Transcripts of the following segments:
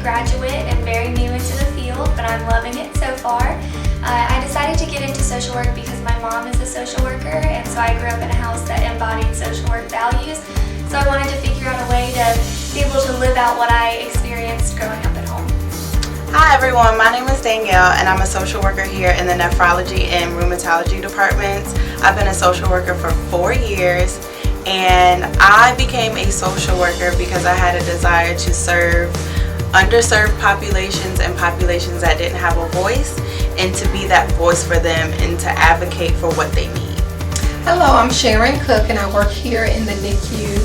graduate and very new into the field, but I'm loving it so far. I decided to get into social work because my mom is a social worker, and so I grew up in a house that embodied social work values. So I wanted to figure out a way to be able to live out what I experienced growing up at home. Hi everyone, my name is Danielle and I'm a social worker here in the nephrology and rheumatology departments. I've been a social worker for 4 years, and I became a social worker because I had a desire to serve underserved populations and populations that didn't have a voice, and to be that voice for them and to advocate for what they need. Hello, I'm Sharon Cook and I work here in the NICU.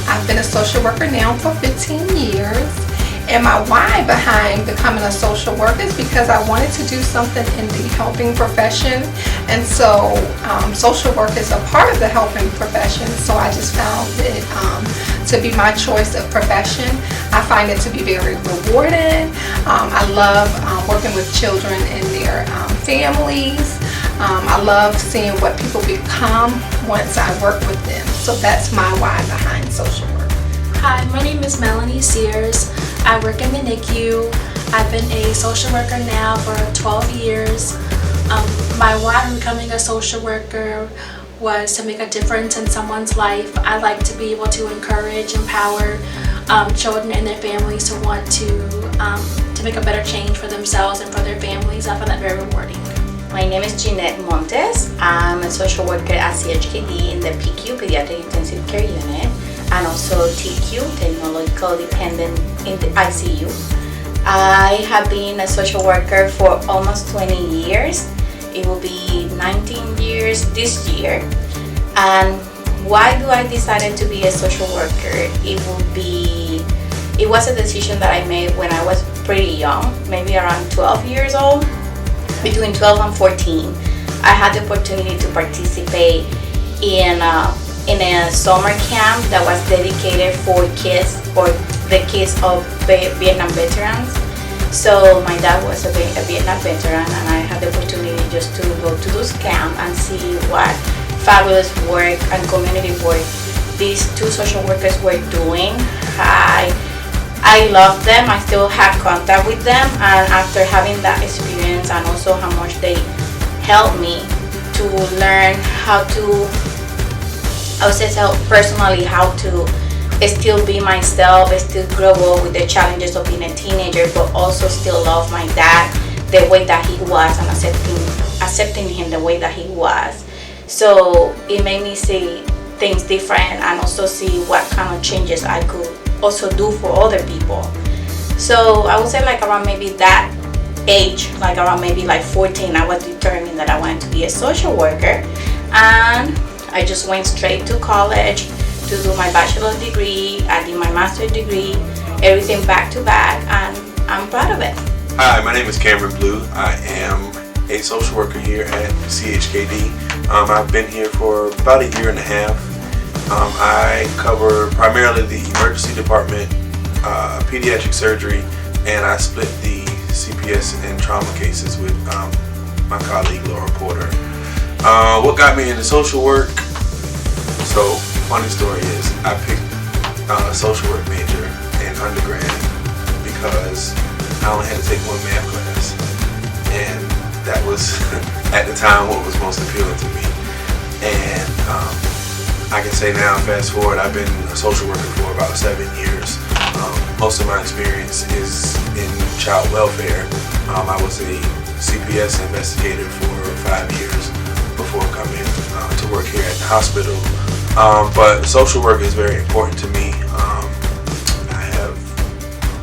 I've been a social worker now for 15 years. And my why behind becoming a social worker is because I wanted to do something in the helping profession, and so social work is a part of the helping profession, so I just found it to be my choice of profession. I find it to be very rewarding. I love working with children and their families. I love seeing what people become once I work with them, so that's my why behind social work. Hi, my name is Melanie Sears. I work in the NICU. I've been a social worker now for 12 years. My why in becoming a social worker was to make a difference in someone's life. I like to be able to encourage, empower children and their families to want to make a better change for themselves and for their families. I find that very rewarding. My name is Jeanette Montes. I'm a social worker at CHKD in the PQ, Pediatric Intensive Care Unit, and also TQ, Technological Dependent in the ICU. I have been a social worker for almost 20 years. It will be 19 years this year. And why do I decided to be a social worker? It was a decision that I made when I was pretty young, maybe around 12 years old. Between 12 and 14, I had the opportunity to participate in a summer camp that was dedicated for kids, or the kids of Vietnam veterans. So my dad was a Vietnam veteran, and I had the opportunity just to go to this camp and see what fabulous work and community work these two social workers were doing. I love them. I still have contact with them, and after having that experience and also how much they helped me to learn how to, I would say personally, how to still be myself, still grow up with the challenges of being a teenager, but also still love my dad the way that he was, and accepting him the way that he was. So it made me see things different, and also see what kind of changes I could also do for other people. So I would say like around maybe that age, like around maybe like 14, I was determined that I wanted to be a social worker, and I just went straight to college to do my bachelor's degree. I did my master's degree, everything back to back, and I'm proud of it. Hi, my name is Cameron Blue. I am a social worker here at CHKD. I've been here for about a year and a half. I cover primarily the emergency department, pediatric surgery, and I split the CPS and trauma cases with my colleague Laura Porter. What got me into social work? So, funny story is I picked a social work major in undergrad because I only had to take one math class, and that was at the time what was most appealing to me. And I can say now, fast forward, I've been a social worker for about 7 years. Most of my experience is in child welfare. I was a CPS investigator for 5 years before coming to work here at the hospital. But social work is very important to me. I have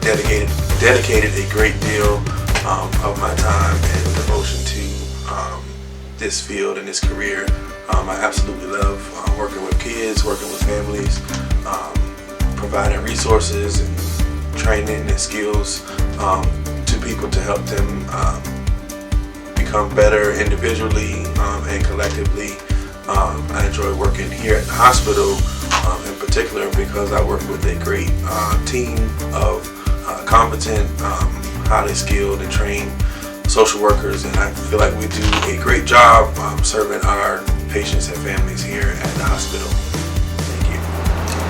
dedicated a great deal of my time and devotion to this field and this career. I absolutely love working with kids, working with families, providing resources and training and skills to people to help them become better individually and collectively. I enjoy working here at the hospital in particular because I work with a great team of competent, highly skilled and trained social workers, and I feel like we do a great job serving our patients and families here at the hospital. Thank you.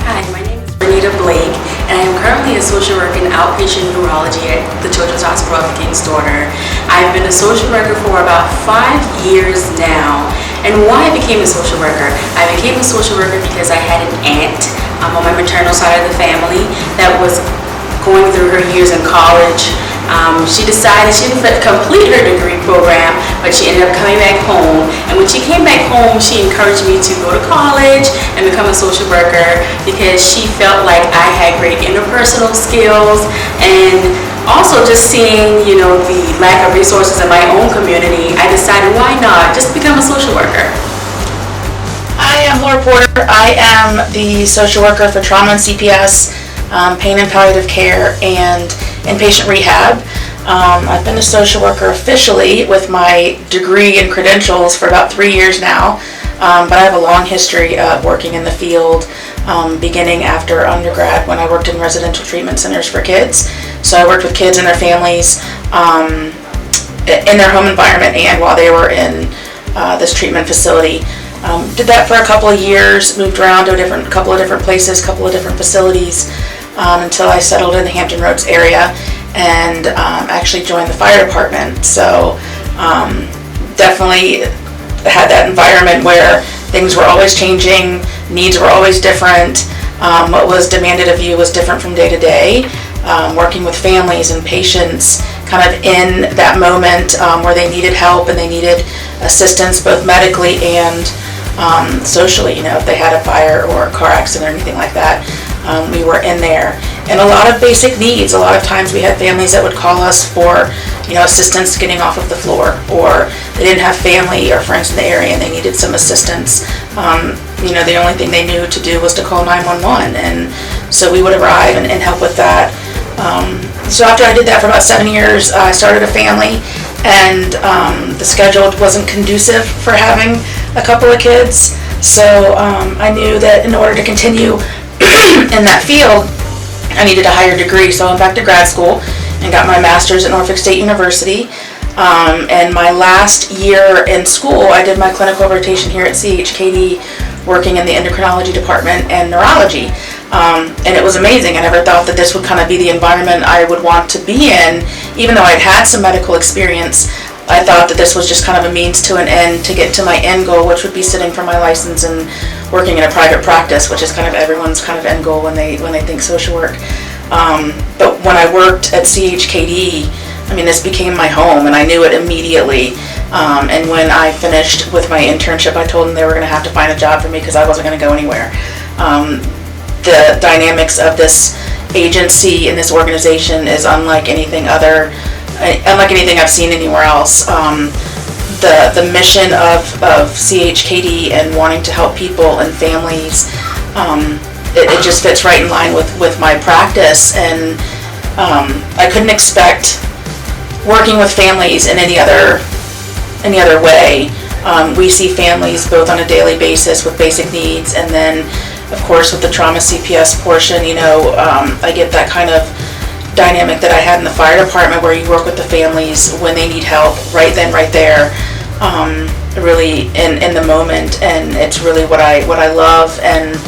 Hi, my name is Brittany Blake, and I am currently a social worker in outpatient neurology at the Children's Hospital of King's Daughter. I've been a social worker for about 5 years now. And why I became a social worker? I became a social worker because I had an aunt on my maternal side of the family that was going through her years in college. She decided she didn't complete her degree program, but she ended up coming back home. And when she came back home, she encouraged me to go to college and become a social worker because she felt like I had great interpersonal skills, and also just seeing, the lack of resources in my own community, I decided why not just become a social worker. Hi, I'm Laura Porter. I am the social worker for trauma and CPS, pain and palliative care, and inpatient rehab. I've been a social worker officially with my degree and credentials for about 3 years now, but I have a long history of working in the field, beginning after undergrad when I worked in residential treatment centers for kids. So I worked with kids and their families in their home environment and while they were in this treatment facility. Did that for a couple of years, moved around to a couple of different places, couple of different facilities, until I settled in the Hampton Roads area and actually joined the fire department. So definitely had that environment where things were always changing, needs were always different, what was demanded of you was different from day to day. Working with families and patients kind of in that moment where they needed help and they needed assistance both medically and socially, if they had a fire or a car accident or anything like that. We were in there. And a lot of basic needs. A lot of times we had families that would call us for, assistance getting off of the floor, or they didn't have family or friends in the area and they needed some assistance. The only thing they knew to do was to call 911, and so we would arrive and help with that. So after I did that for about 7 years, I started a family, and the schedule wasn't conducive for having a couple of kids. So I knew that in order to continue in that field, I needed a higher degree. So I went back to grad school and got my master's at Norfolk State University. And my last year in school, I did my clinical rotation here at CHKD, working in the endocrinology department and neurology. And it was amazing. I never thought that this would kind of be the environment I would want to be in. Even though I'd had some medical experience, I thought that this was just kind of a means to an end to get to my end goal, which would be sitting for my license and working in a private practice, which is kind of everyone's kind of end goal when they think social work. But when I worked at CHKD, this became my home, and I knew it immediately. And when I finished with my internship, I told them they were going to have to find a job for me because I wasn't going to go anywhere. The dynamics of this agency and this organization is unlike anything I've seen anywhere else. The mission of CHKD and wanting to help people and families, it just fits right in line with my practice, and I couldn't expect working with families in any other way. We see families both on a daily basis with basic needs, and then of course with the trauma CPS portion, I get that kind of dynamic that I had in the fire department where you work with the families when they need help right then, right there, really in the moment, and it's really what I love, and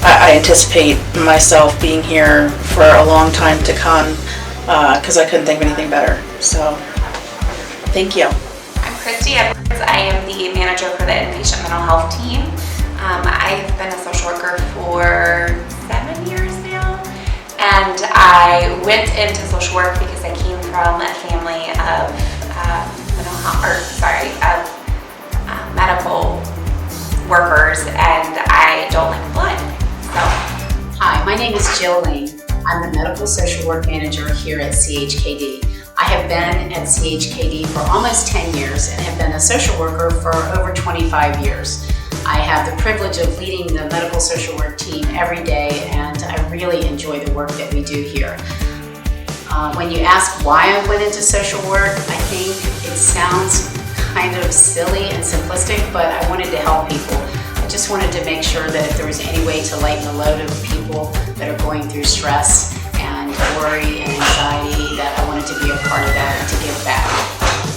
I anticipate myself being here for a long time to come because I couldn't think of anything better. So, thank you. I'm Christy Edwards. I am the manager for the inpatient mental health team. I've been a social worker for 7 years now, and I went into social work because I came from a family of medical workers, and I don't like blood. So. Hi, my name is Jill Lane. I'm the medical social work manager here at CHKD. I have been at CHKD for almost 10 years and have been a social worker for over 25 years. I have the privilege of leading the medical social work team every day, and I really enjoy the work that we do here. When you ask why I went into social work, I think it sounds kind of silly and simplistic, but I wanted to help people. I just wanted to make sure that if there was any way to lighten the load of people that are going through stress and worry and anxiety, that I wanted to be a part of that and to give back.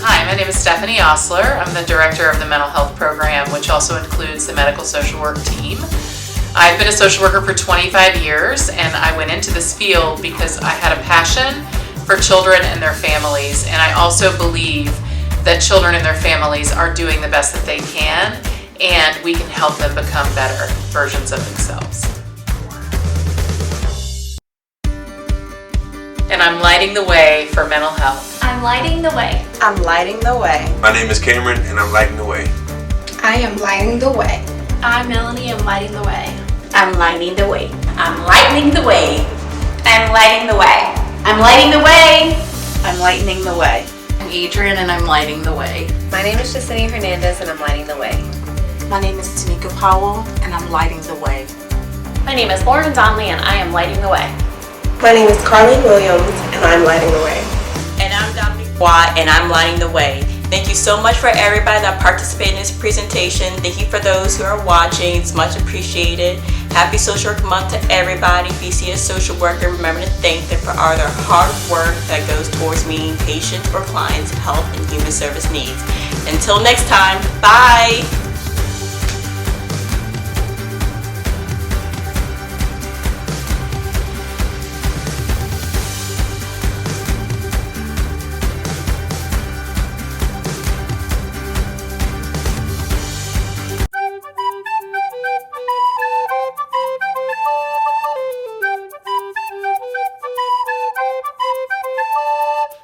Hi, my name is Stephanie Osler. I'm the director of the mental health program, which also includes the medical social work team. I've been a social worker for 25 years, and I went into this field because I had a passion for children and their families, and I also believe that children and their families are doing the best that they can, and we can help them become better versions of themselves. And I'm lighting the way for mental health. I'm lighting the way. I'm lighting the way. My name is Cameron, and I'm lighting the way. I am lighting the way. I'm Melanie, I'm lighting the way. I'm lighting the way. I'm lightening the way. I'm lighting the way. I'm lighting the way. I'm lightening the way. I'm Adrian, and I'm lighting the way. My name is Jasini Hernandez, and I'm lighting the way. My name is Tanika Powell, and I'm lighting the way. My name is Lauren Donnelly, and I am lighting the way. My name is Carlene Williams, and I'm lighting the way. And I'm Dominique Watt, and I'm lighting the way. Thank you so much for everybody that participated in this presentation. Thank you for those who are watching. It's much appreciated. Happy Social Work Month to everybody. If you see a social worker, remember to thank them for all their hard work that goes towards meeting patients or clients' health and human service needs. Until next time, bye.